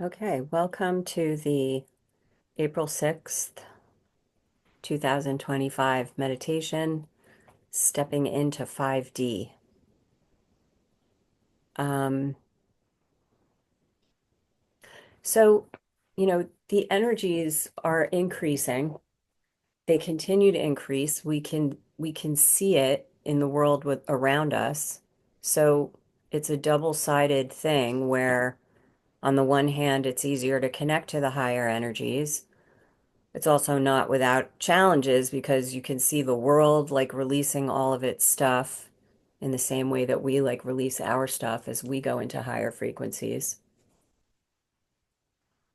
Okay, welcome to the April 6th, 2025 meditation, stepping into 5D. Um, so, the energies are increasing. They continue to increase. We can see it in the world around us. So it's a double-sided thing where on the one hand, it's easier to connect to the higher energies. It's also not without challenges because you can see the world like releasing all of its stuff in the same way that we like release our stuff as we go into higher frequencies.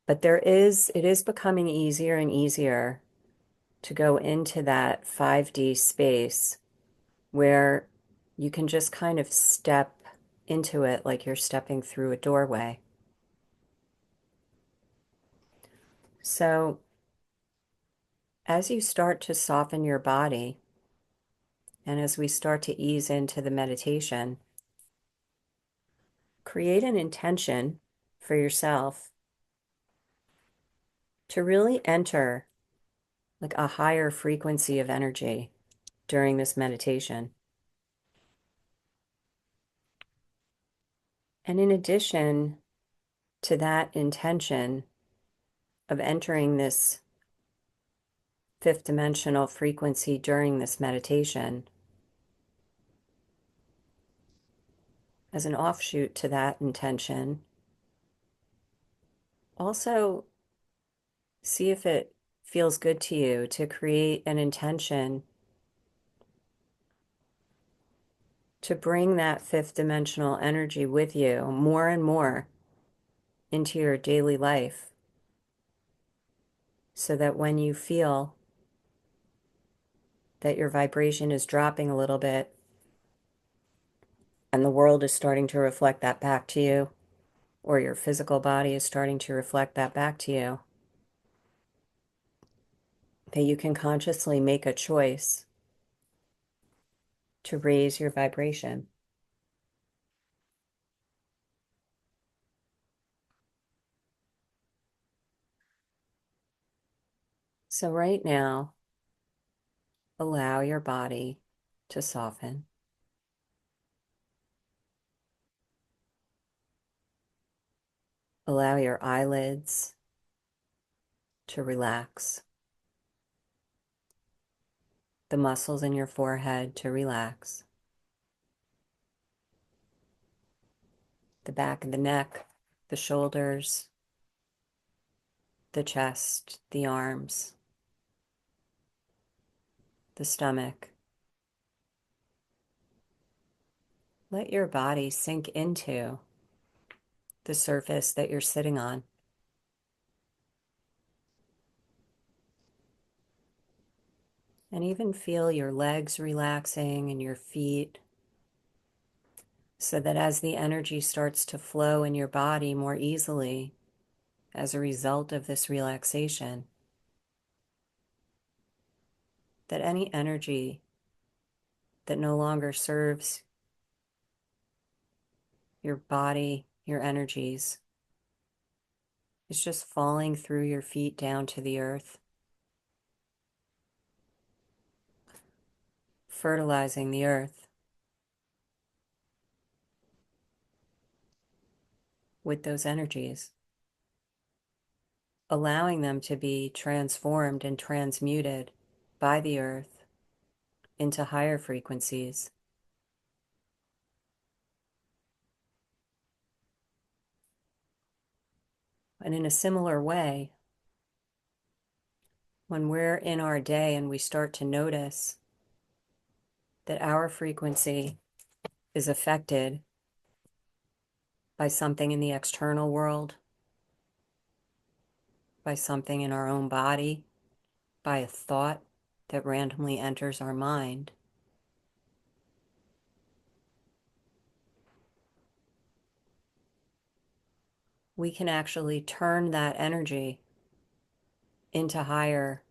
But it is becoming easier and easier to go into that 5D space where you can just kind of step into it like you're stepping through a doorway. So as you start to soften your body, and as we start to ease into the meditation, create an intention for yourself to really enter like a higher frequency of energy during this meditation. And in addition to that intention of entering this fifth dimensional frequency during this meditation, as an offshoot to that intention, also see if it feels good to you to create an intention to bring that fifth dimensional energy with you more and more into your daily life so that when you feel that your vibration is dropping a little bit and the world is starting to reflect that back to you, or your physical body is starting to reflect that back to you, that you can consciously make a choice to raise your vibration. So right now, allow your body to soften. Allow your eyelids to relax, the muscles in your forehead to relax, the back of the neck, the shoulders, the chest, the arms, the stomach. Let your body sink into the surface that you're sitting on. And even feel your legs relaxing and your feet, so that as the energy starts to flow in your body more easily as a result of this relaxation, that any energy that no longer serves your body, your energies, is just falling through your feet down to the earth, fertilizing the earth with those energies, allowing them to be transformed and transmuted by the earth into higher frequencies. And in a similar way, when we're in our day and we start to notice that our frequency is affected by something in the external world, by something in our own body, by a thought that randomly enters our mind, we can actually turn that energy into higher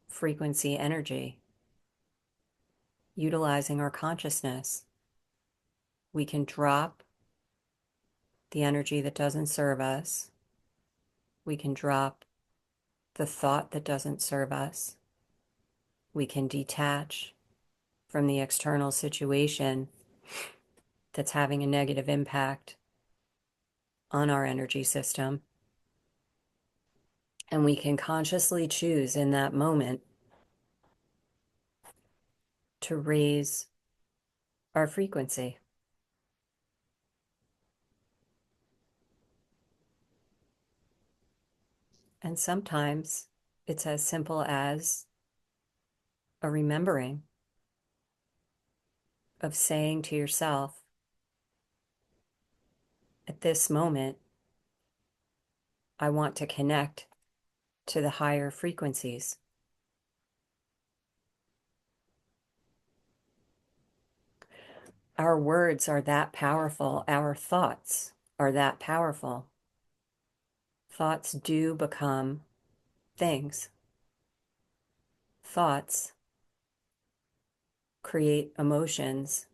frequency energy, utilizing our consciousness. We can drop the energy that doesn't serve us. We can drop the thought that doesn't serve us. We can detach from the external situation that's having a negative impact on our energy system. And we can consciously choose in that moment to raise our frequency. And sometimes it's as simple as a remembering of saying to yourself, at this moment, I want to connect to the higher frequencies. Our words are that powerful. Our thoughts are that powerful. Thoughts do become things. Thoughts create emotions,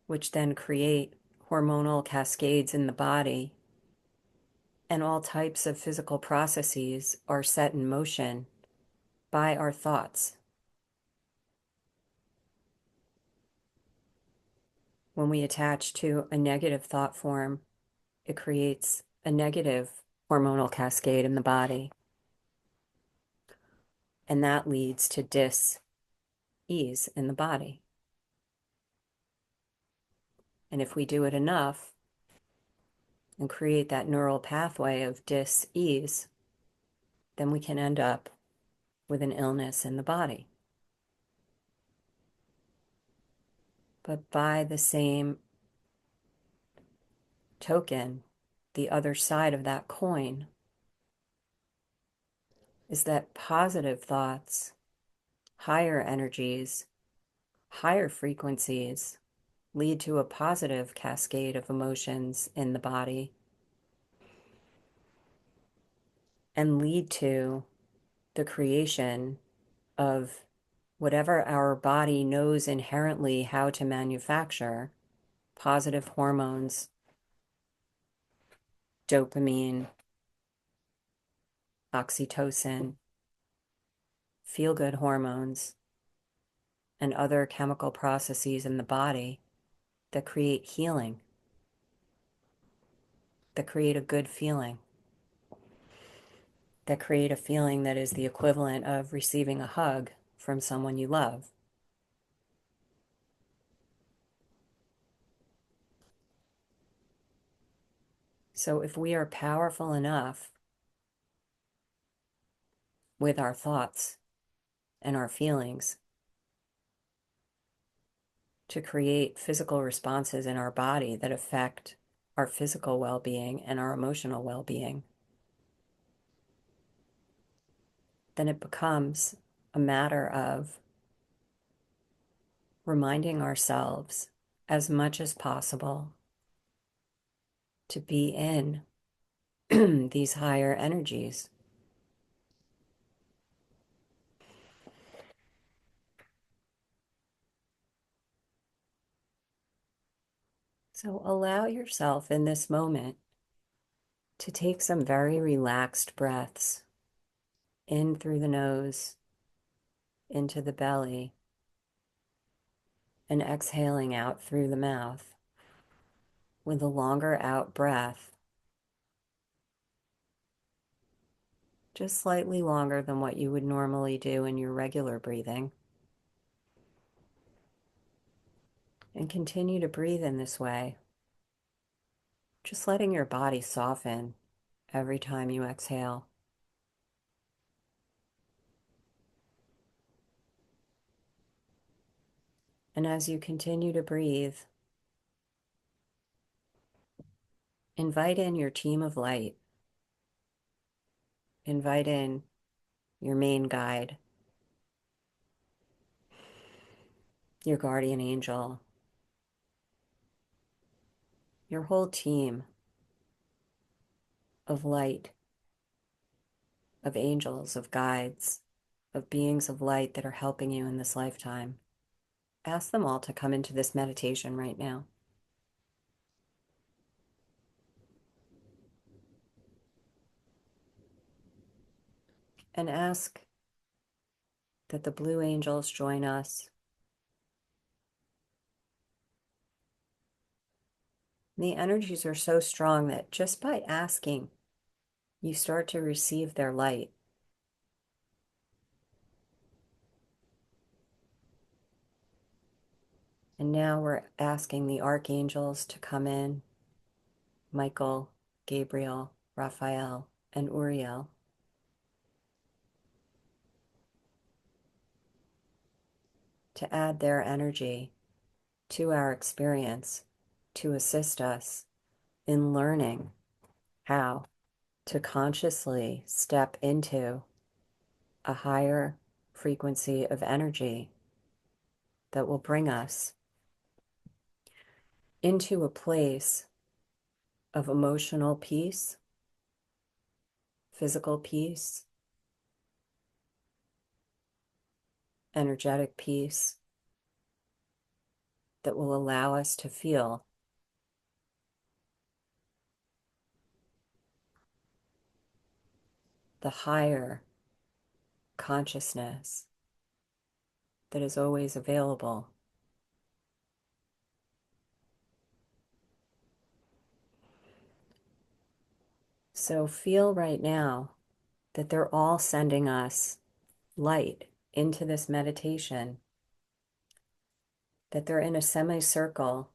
which then create hormonal cascades in the body, and all types of physical processes are set in motion by our thoughts. When we attach to a negative thought form, it creates a negative hormonal cascade in the body, and that leads to dis-ease in the body. And if we do it enough and create that neural pathway of dis-ease, then we can end up with an illness in the body. But by the same token, the other side of that coin is that positive thoughts, higher energies, higher frequencies lead to a positive cascade of emotions in the body and lead to the creation of whatever our body knows inherently how to manufacture: positive hormones, dopamine, oxytocin, feel-good hormones, and other chemical processes in the body that create healing, that create a good feeling, that create a feeling that is the equivalent of receiving a hug from someone you love. So if we are powerful enough with our thoughts and our feelings to create physical responses in our body that affect our physical well-being and our emotional well-being, then it becomes a matter of reminding ourselves as much as possible to be in these higher energies. So allow yourself in this moment to take some very relaxed breaths in through the nose, into the belly, and exhaling out through the mouth with a longer out breath, just slightly longer than what you would normally do in your regular breathing. And continue to breathe in this way, just letting your body soften every time you exhale. And as you continue to breathe, invite in your team of light. Invite in your main guide, your guardian angel, your whole team of light, of angels, of guides, of beings of light that are helping you in this lifetime. Ask them all to come into this meditation right now. and ask that the blue angels join us. The energies are so strong that just by asking, you start to receive their light. And now we're asking the archangels to come in, Michael, Gabriel, Raphael, and Uriel, to add their energy to our experience, to assist us in learning how to consciously step into a higher frequency of energy that will bring us into a place of emotional peace, physical peace, energetic peace, that will allow us to feel the higher consciousness that is always available. So feel right now that they're all sending us light into this meditation, that they're in a semicircle,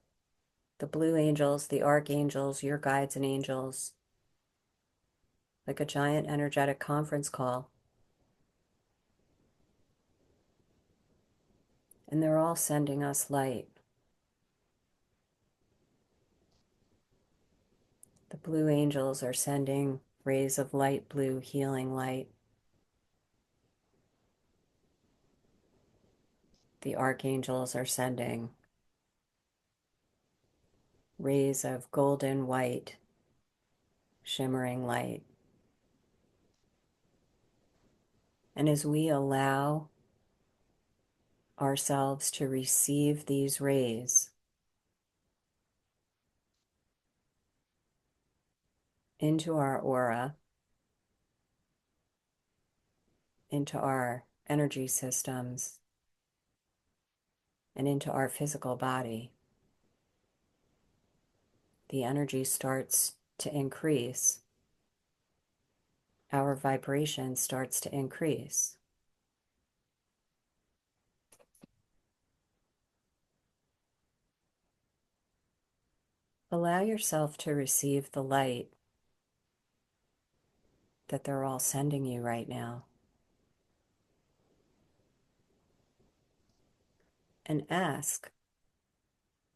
the blue angels, the archangels, your guides and angels, like a giant energetic conference call. And they're all sending us light. The blue angels are sending rays of light blue healing light. The archangels are sending rays of golden white shimmering light. And as we allow ourselves to receive these rays into our aura, into our energy systems, and into our physical body, the energy starts to increase. Our vibration starts to increase. Allow yourself to receive the light that they're all sending you right now. And ask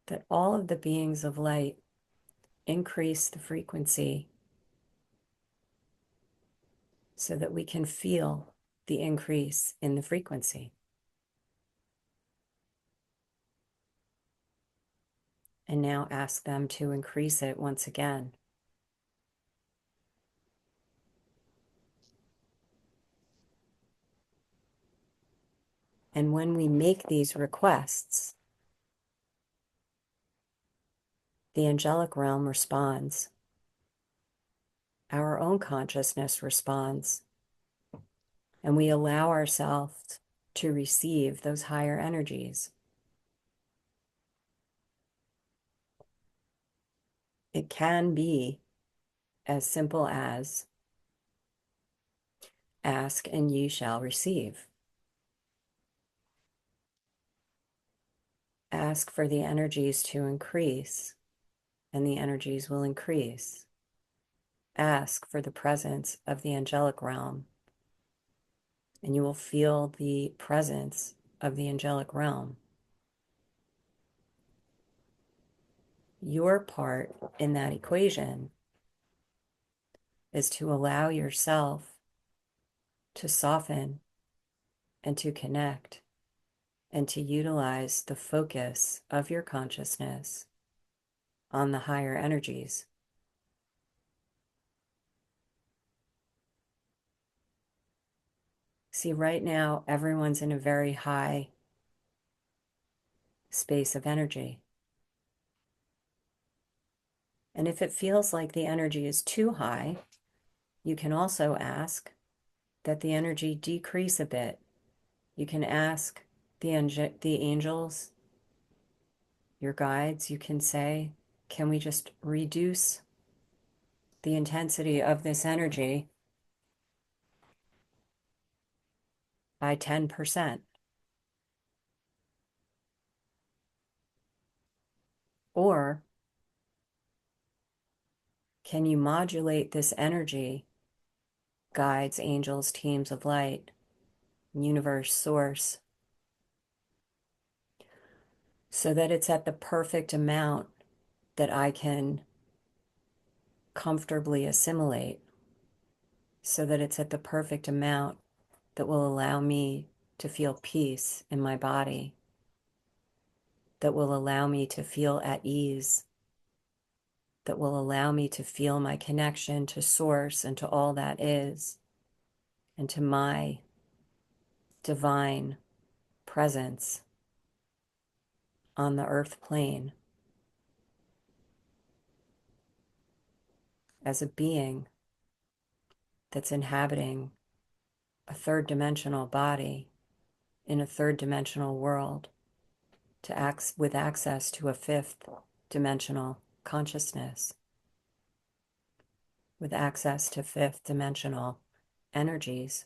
that all of the beings of light increase the frequency so that we can feel the increase in the frequency. And now ask them to increase it once again. And when we make these requests, the angelic realm responds. Our own consciousness responds. And we allow ourselves to receive those higher energies. It can be as simple as ask and ye shall receive. Ask for the energies to increase, and the energies will increase. Ask for the presence of the angelic realm, and you will feel the presence of the angelic realm. Your part in that equation is to allow yourself to soften and to connect and to utilize the focus of your consciousness on the higher energies. See, right now, everyone's in a very high space of energy. And if it feels like the energy is too high, you can also ask that the energy decrease a bit. You can ask the angels, your guides, you can say, can we just reduce the intensity of this energy by 10%? Or can you modulate this energy, guides, angels, teams of light, universe, source, so that it's at the perfect amount that I can comfortably assimilate, so that it's at the perfect amount that will allow me to feel peace in my body, that will allow me to feel at ease, that will allow me to feel my connection to source and to all that is, and to my divine presence on the earth plane as a being that's inhabiting a third dimensional body in a third dimensional world with access to a fifth dimensional consciousness, with access to fifth dimensional energies.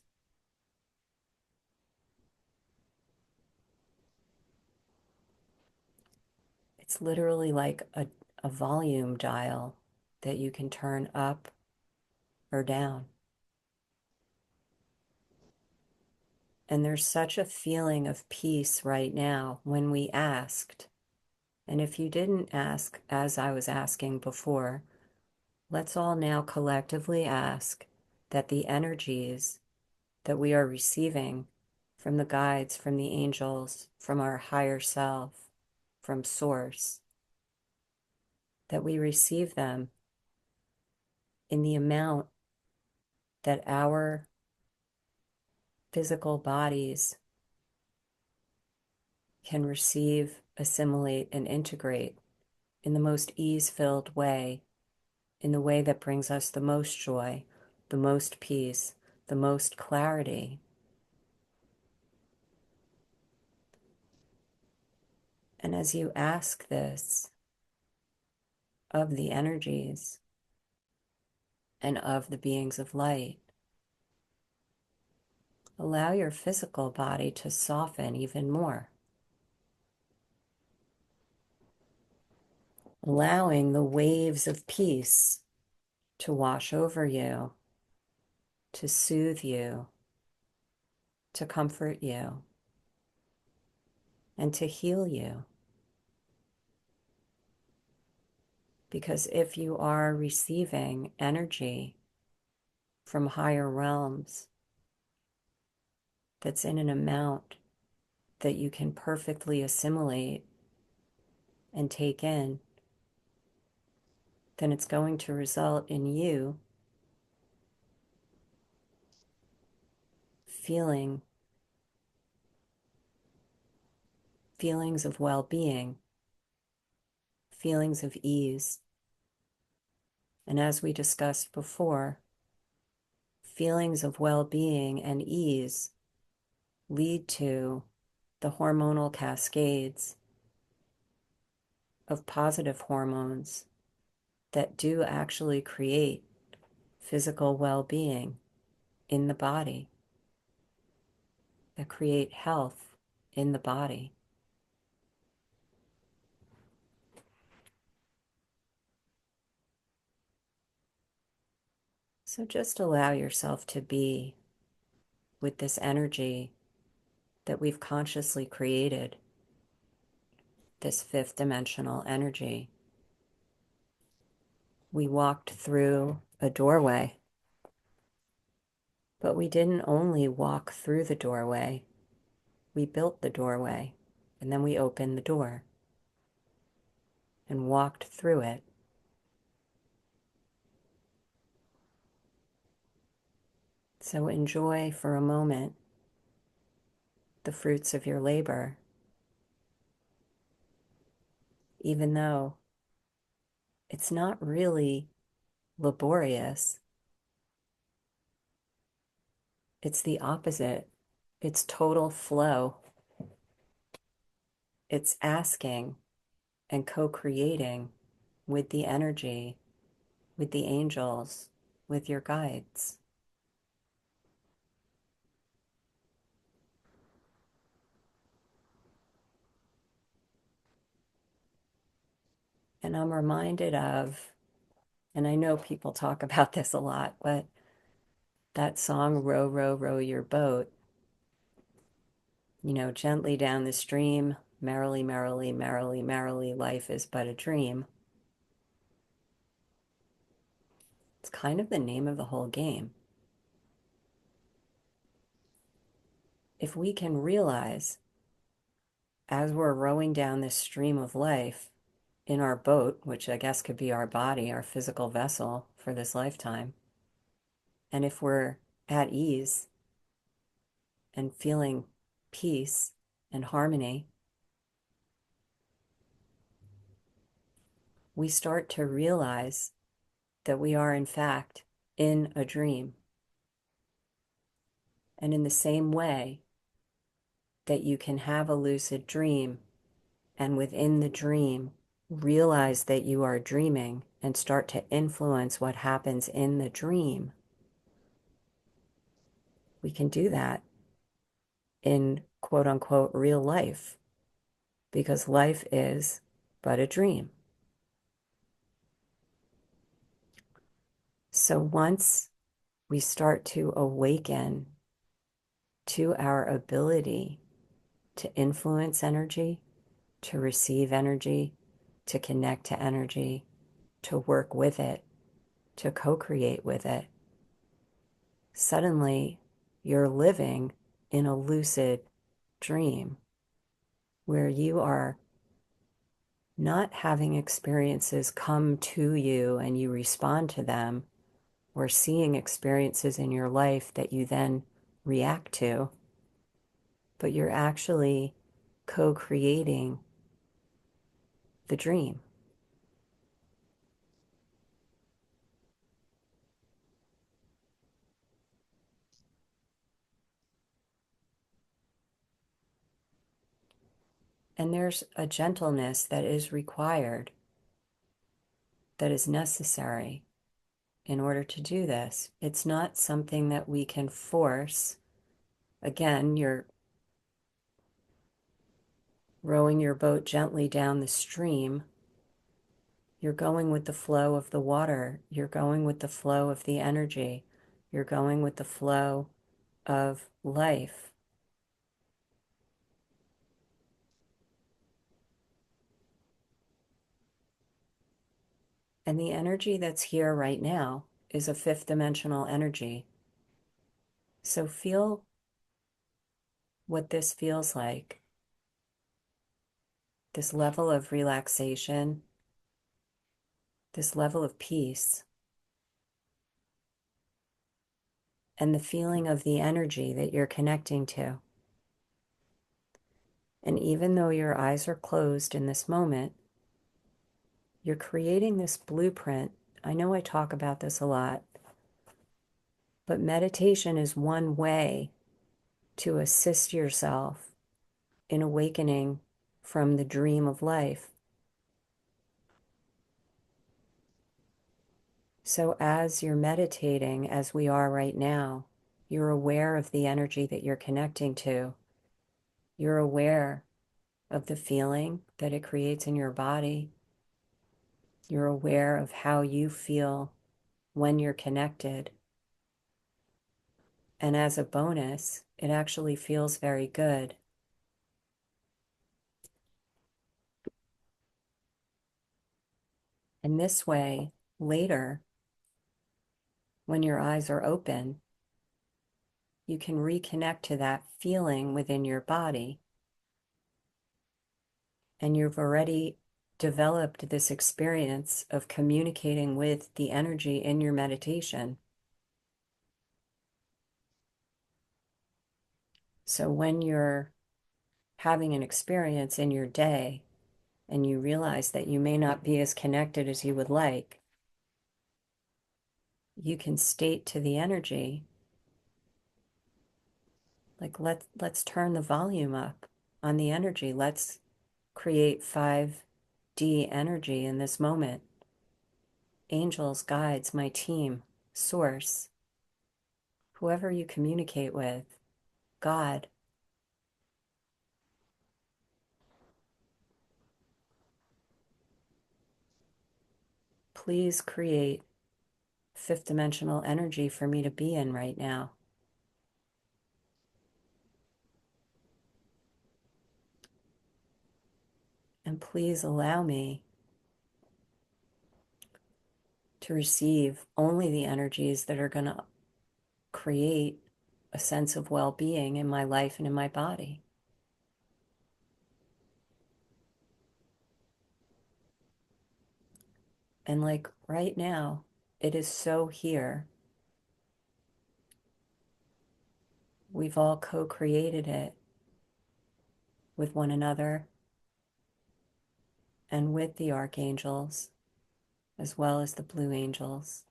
It's literally like a volume dial that you can turn up or down. And there's such a feeling of peace right now when we asked. And if you didn't ask, as I was asking before, let's all now collectively ask that the energies that we are receiving from the guides, from the angels, from our higher self, from Source, that we receive them in the amount that our physical bodies can receive, assimilate, and integrate in the most ease-filled way, in the way that brings us the most joy, the most peace, the most clarity. And as you ask this of the energies and of the beings of light, allow your physical body to soften even more, allowing the waves of peace to wash over you, to soothe you, to comfort you, and to heal you. Because if you are receiving energy from higher realms that's in an amount that you can perfectly assimilate and take in, then it's going to result in you feeling feelings of well-being, feelings of ease. And as we discussed before, feelings of well-being and ease lead to the hormonal cascades of positive hormones that do actually create physical well-being in the body, that create health in the body. So just allow yourself to be with this energy that we've consciously created, this fifth dimensional energy. We walked through a doorway, but we didn't only walk through the doorway, we built the doorway, and then we opened the door and walked through it. So enjoy for a moment the fruits of your labor, even though it's not really laborious. It's the opposite. It's total flow. It's asking and co-creating with the energy, with the angels, with your guides. And I'm reminded of, and I know people talk about this a lot, but that song, Row, Row, Row Your Boat, gently down the stream, merrily, merrily, merrily, merrily, life is but a dream. It's kind of the name of the whole game. If we can realize as we're rowing down this stream of life in our boat, which I guess could be our body, our physical vessel for this lifetime, and if we're at ease and feeling peace and harmony, we start to realize that we are, in fact, in a dream. And in the same way that you can have a lucid dream and within the dream, realize that you are dreaming and start to influence what happens in the dream, we can do that in quote unquote real life because life is but a dream. So once we start to awaken to our ability to influence energy, to receive energy, to connect to energy, to work with it, to co-create with it, suddenly you're living in a lucid dream where you are not having experiences come to you and you respond to them, or seeing experiences in your life that you then react to, but you're actually co-creating the dream. And there's a gentleness that is required, that is necessary in order to do this. It's not something that we can force. Again, you're rowing your boat gently down the stream. You're going with the flow of the water. You're going with the flow of the energy. You're going with the flow of life. And the energy that's here right now is a fifth dimensional energy. So feel what this feels like, this level of relaxation, this level of peace, and the feeling of the energy that you're connecting to. And even though your eyes are closed in this moment, you're creating this blueprint. I know I talk about this a lot, but meditation is one way to assist yourself in awakening from the dream of life. So as you're meditating, as we are right now, you're aware of the energy that you're connecting to. You're aware of the feeling that it creates in your body. You're aware of how you feel when you're connected. And as a bonus, it actually feels very good. And this way, later, when your eyes are open, you can reconnect to that feeling within your body. And you've already developed this experience of communicating with the energy in your meditation. So when you're having an experience in your day and you realize that you may not be as connected as you would like, you can state to the energy, Like let's turn the volume up on the energy. Let's create 5D energy in this moment. Angels, guides, my team, source, whoever you communicate with, God, please create fifth dimensional energy for me to be in right now. And please allow me to receive only the energies that are going to create a sense of well-being in my life and in my body. And like right now, it is so here. We've all co-created it with one another and with the archangels, as well as the blue angels,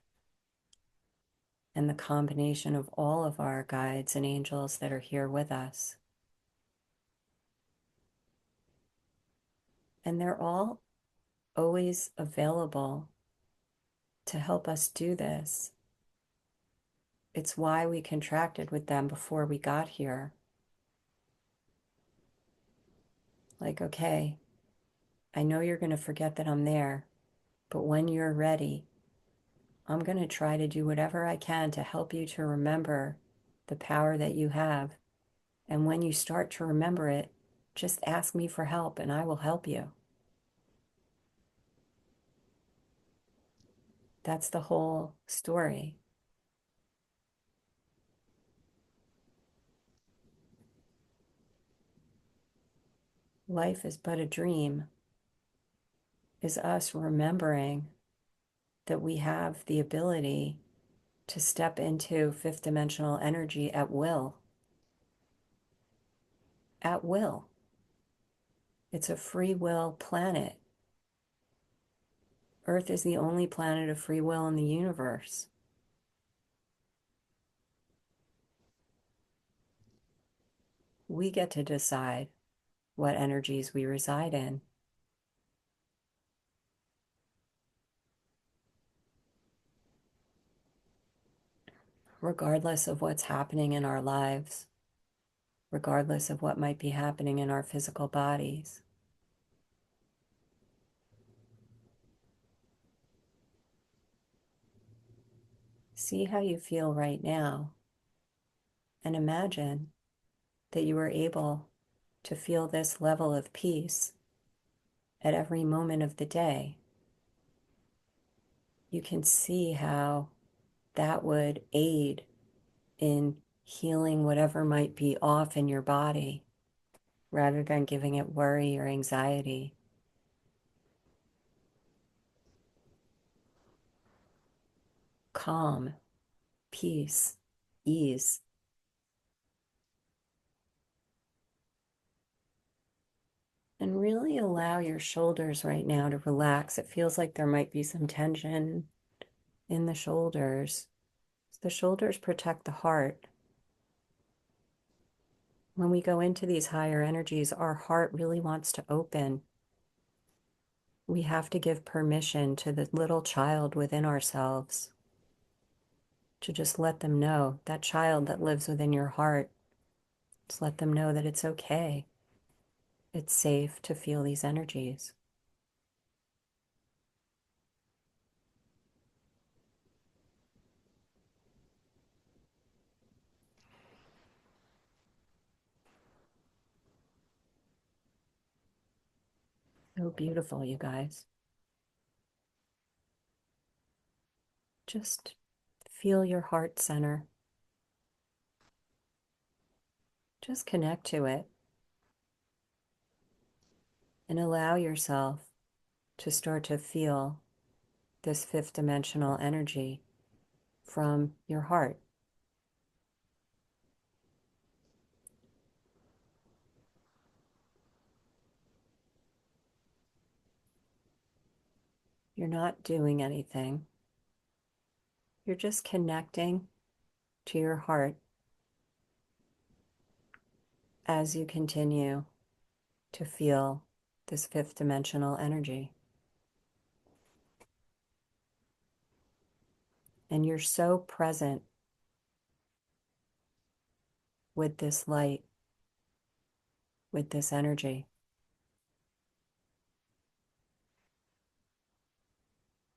and the combination of all of our guides and angels that are here with us. And they're all always available to help us do this. It's why we contracted with them before we got here. Like, okay, I know you're going to forget that I'm there, but when you're ready, I'm going to try to do whatever I can to help you to remember the power that you have. And when you start to remember it, just ask me for help and I will help you. That's the whole story. Life is but a dream, is us remembering that we have the ability to step into fifth dimensional energy at will. At will. It's a free will planet. Earth is the only planet of free will in the universe. We get to decide what energies we reside in. Regardless of what's happening in our lives, regardless of what might be happening in our physical bodies. See how you feel right now, and imagine that you are able to feel this level of peace at every moment of the day. You can see how that would aid in healing whatever might be off in your body rather than giving it worry or anxiety. Calm, peace, ease. And really allow your shoulders right now to relax. It feels like there might be some tension in the shoulders. The shoulders protect the heart. When we go into these higher energies, our heart really wants to open. We have to give permission to the little child within ourselves to just let them know, that child that lives within your heart, just let them know that it's okay. It's safe to feel these energies. So beautiful, you guys. Just feel your heart center. Just connect to it and allow yourself to start to feel this fifth dimensional energy from your heart. You're not doing anything. You're just connecting to your heart as you continue to feel this fifth dimensional energy. And you're so present with this light, with this energy.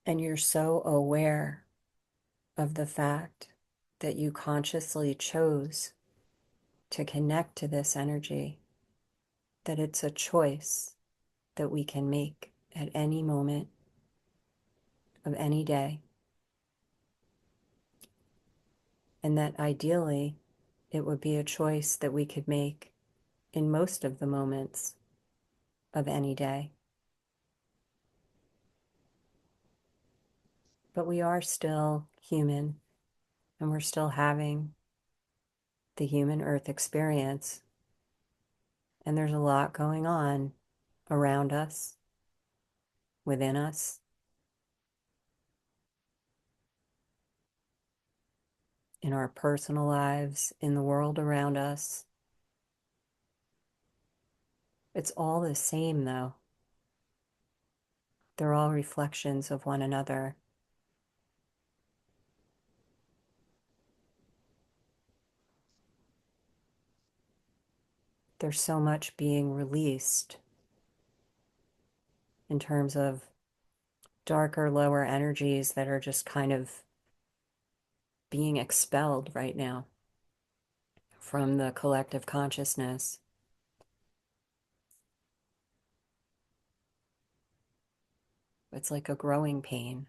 And you're so aware of the fact that you consciously chose to connect to this energy, that it's a choice that we can make at any moment of any day. And that ideally, it would be a choice that we could make in most of the moments of any day. But we are still human, and we're still having the human earth experience. And there's a lot going on around us, within us, in our personal lives, in the world around us. It's all the same, though. They're all reflections of one another. There's so much being released in terms of darker, lower energies that are just kind of being expelled right now from the collective consciousness. It's like a growing pain.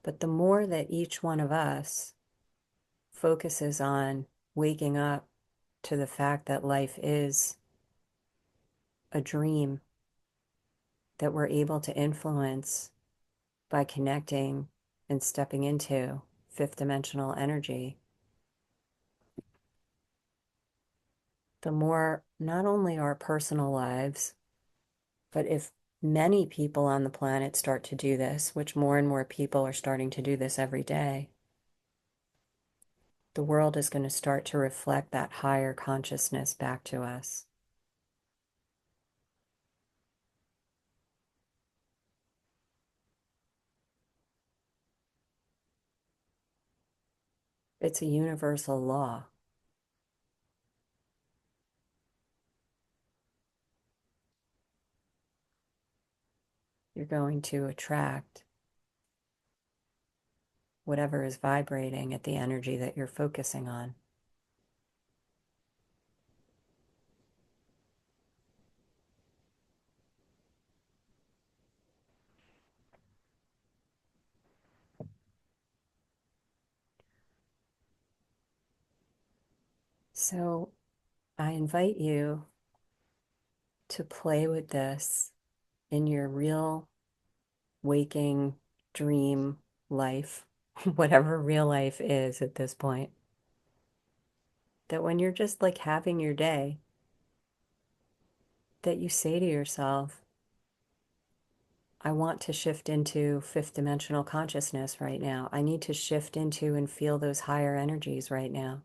But the more that each one of us focuses on waking up to the fact that life is a dream that we're able to influence by connecting and stepping into fifth dimensional energy, the more not only our personal lives, but if many people on the planet start to do this, which more and more people are starting to do this every day, the world is going to start to reflect that higher consciousness back to us. It's a universal law. You're going to attract whatever is vibrating at the energy that you're focusing on. So I invite you to play with this in your real waking dream life, whatever real life is at this point. That when you're just like having your day, that you say to yourself, I want to shift into fifth dimensional consciousness right now. I need to shift into and feel those higher energies right now.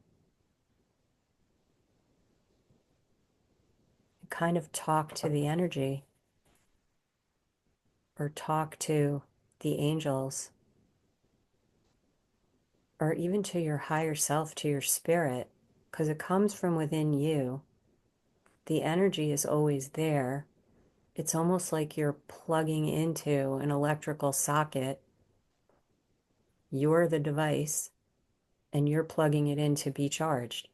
Kind of talk to the energy or talk to the angels or even to your higher self, to your spirit, because it comes from within you. The energy is always there. It's almost like you're plugging into an electrical socket. You're the device and you're plugging it in to be charged.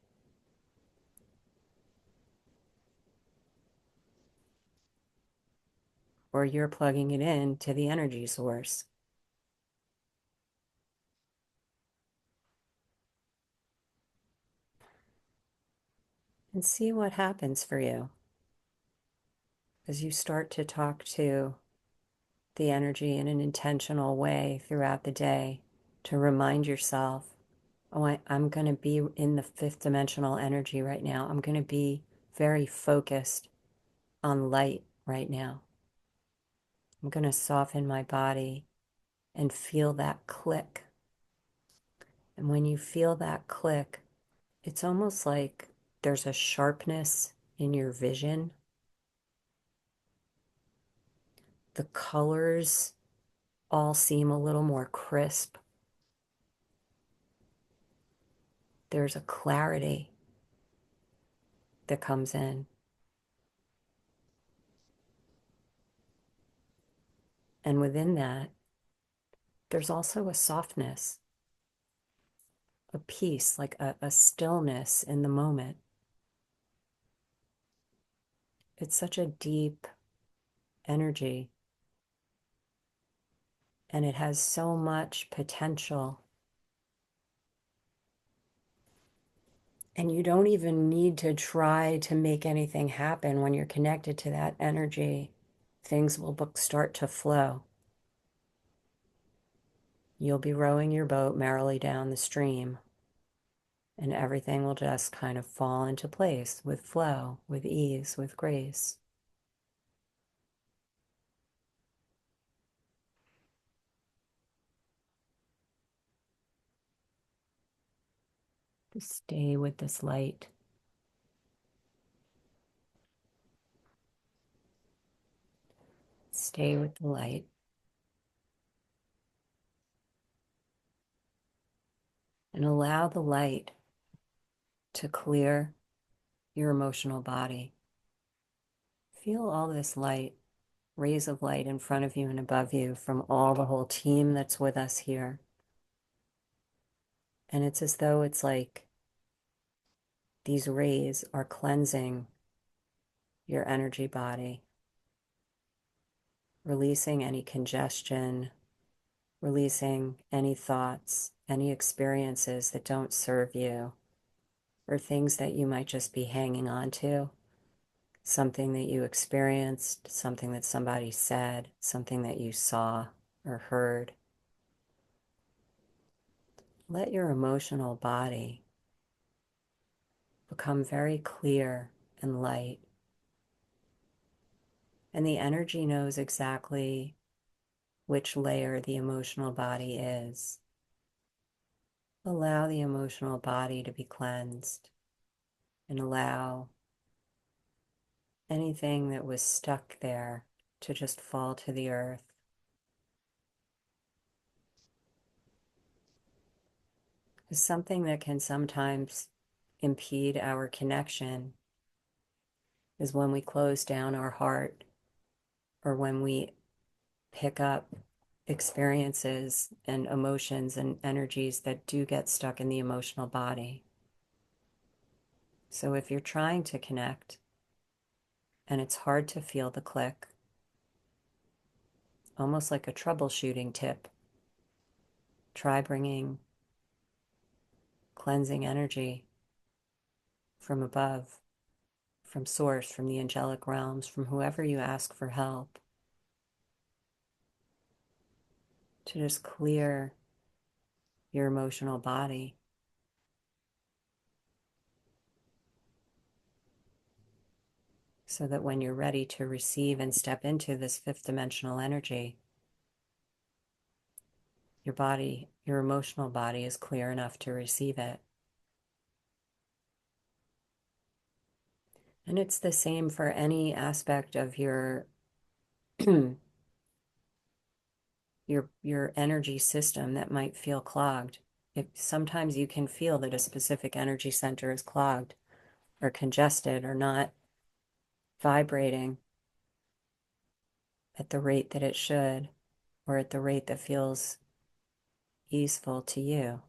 Or you're plugging it in to the energy source. And see what happens for you as you start to talk to the energy in an intentional way throughout the day to remind yourself, oh, I'm going to be in the fifth dimensional energy right now. I'm going to be very focused on light right now. I'm going to soften my body and feel that click And when you feel that click, it's almost like there's a sharpness in your vision. The colors all seem a little more crisp. There's a clarity that comes in. And within that, there's also a softness, a peace, like a stillness in the moment. It's such a deep energy, and it has so much potential. And you don't even need to try to make anything happen when you're connected to that energy. Things will start to flow. You'll be rowing your boat merrily down the stream, and everything will just kind of fall into place with flow, with ease, with grace. Just stay with this light. Stay with the light and allow the light to clear your emotional body. Feel all this light, rays of light in front of you and above you from all the whole team that's with us here. And it's as though it's like these rays are cleansing your energy body, releasing any congestion, releasing any thoughts, any experiences that don't serve you, or things that you might just be hanging on to. Something that you experienced, something that somebody said, something that you saw or heard. Let your emotional body become very clear and light. And the energy knows exactly which layer the emotional body is. Allow the emotional body to be cleansed and allow anything that was stuck there to just fall to the earth. Because something that can sometimes impede our connection is when we close down our heart or when we pick up experiences and emotions and energies that do get stuck in the emotional body. So if you're trying to connect and it's hard to feel the click, almost like a troubleshooting tip, try bringing cleansing energy from above, from source, from the angelic realms, from whoever you ask for help, to just clear your emotional body so that when you're ready to receive and step into this fifth dimensional energy, your body, your emotional body is clear enough to receive it. And it's the same for any aspect of your your energy system that might feel clogged. If sometimes you can feel that a specific energy center is clogged or congested or not vibrating at the rate that it should or at the rate that feels easeful to you.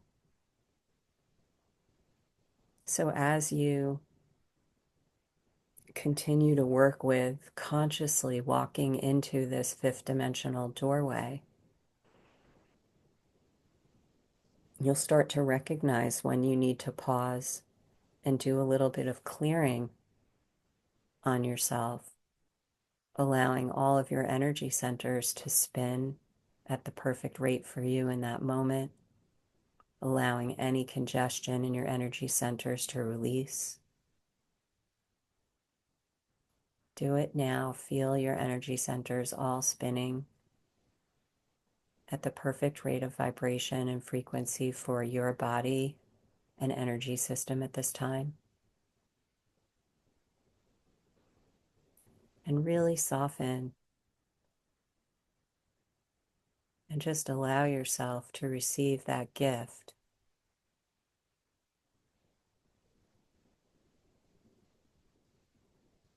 So as you continue to work with consciously walking into this fifth dimensional doorway, you'll start to recognize when you need to pause and do a little bit of clearing on yourself, allowing all of your energy centers to spin at the perfect rate for you in that moment, allowing any congestion in your energy centers to release. Do it now. Feel your energy centers all spinning at the perfect rate of vibration and frequency for your body and energy system at this time. And really soften and just allow yourself to receive that gift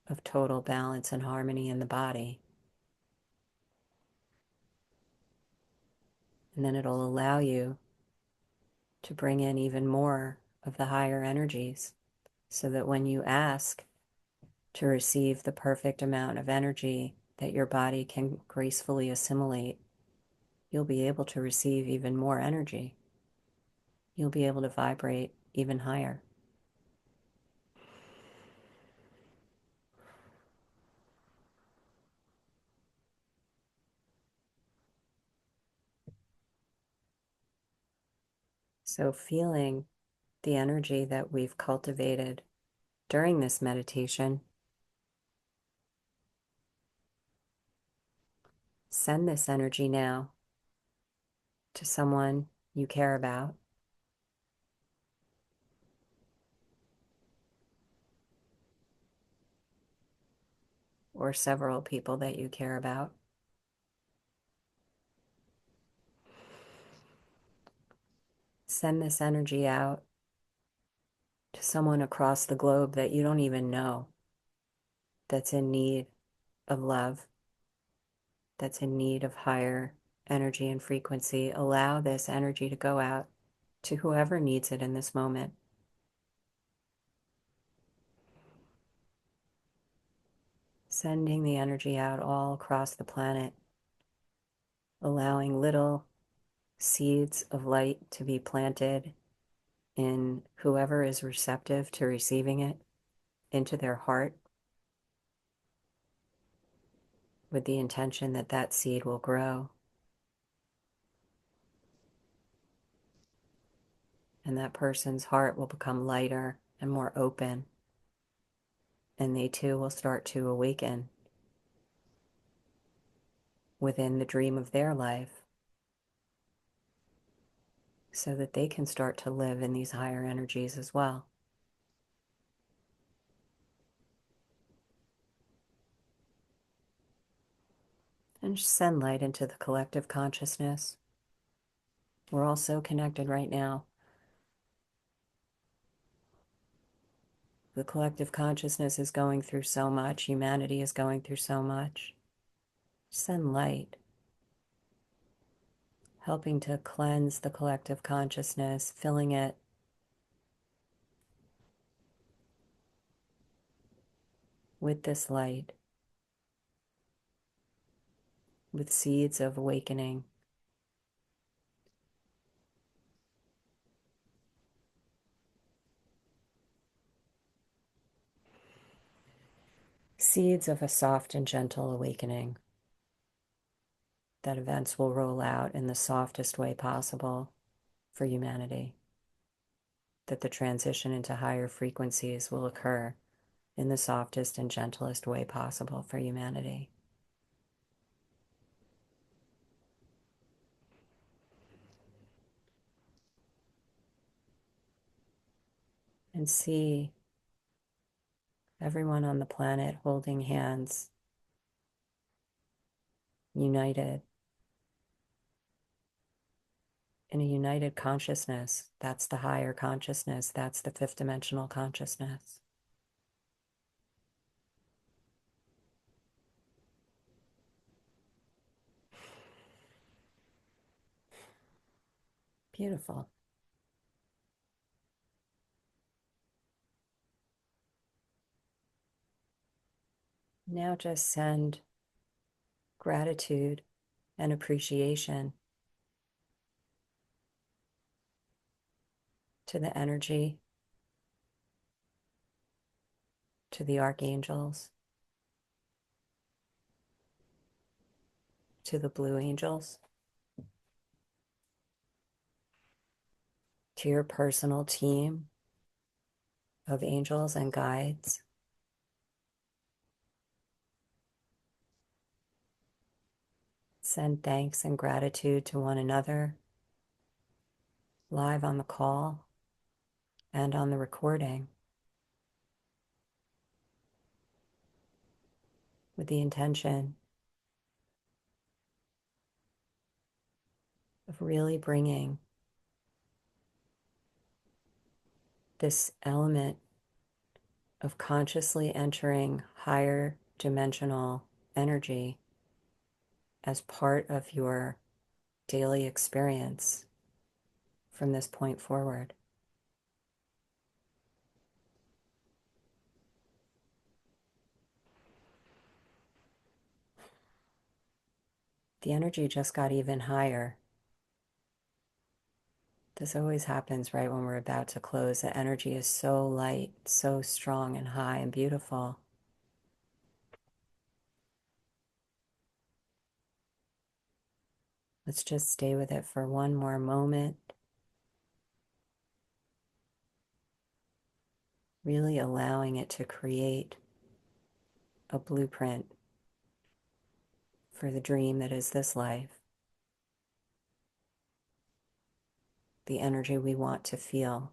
of total balance and harmony in the body. And then it'll allow you to bring in even more of the higher energies so that when you ask to receive the perfect amount of energy that your body can gracefully assimilate, you'll be able to receive even more energy. You'll be able to vibrate even higher. So feeling the energy that we've cultivated during this meditation, send this energy now to someone you care about, or several people that you care about. Send this energy out to someone across the globe that you don't even know that's in need of love, that's in need of higher energy and frequency. Allow this energy to go out to whoever needs it in this moment. Sending the energy out all across the planet, allowing little seeds of light to be planted in whoever is receptive to receiving it into their heart, with the intention that that seed will grow and that person's heart will become lighter and more open, and they too will start to awaken within the dream of their life so that they can start to live in these higher energies as well. And just send light into the collective consciousness. We're all so connected right now. The collective consciousness is going through so much. Humanity is going through so much. Send light, helping to cleanse the collective consciousness, filling it with this light, with seeds of awakening. Seeds of a soft and gentle awakening, that events will roll out in the softest way possible for humanity, that the transition into higher frequencies will occur in the softest and gentlest way possible for humanity. And see everyone on the planet holding hands, united in a united consciousness. That's the higher consciousness. That's the fifth dimensional consciousness. Beautiful. Now just send gratitude and appreciation to the energy, to the archangels, to the blue angels, to your personal team of angels and guides. Send thanks and gratitude to one another live on the call and on the recording with the intention of really bringing this element of consciously entering higher dimensional energy as part of your daily experience from this point forward. The energy just got even higher. This always happens right when we're about to close. The energy is so light, so strong and high and beautiful. Let's just stay with it for one more moment, really allowing it to create a blueprint for the dream that is this life, the energy we want to feel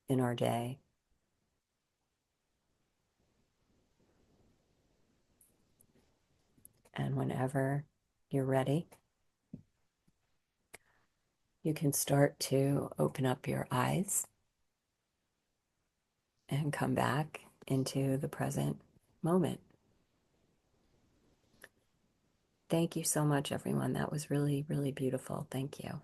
in our day. And whenever you're ready, you can start to open up your eyes and come back into the present moment. Thank you so much, everyone. That was really, really beautiful. Thank you.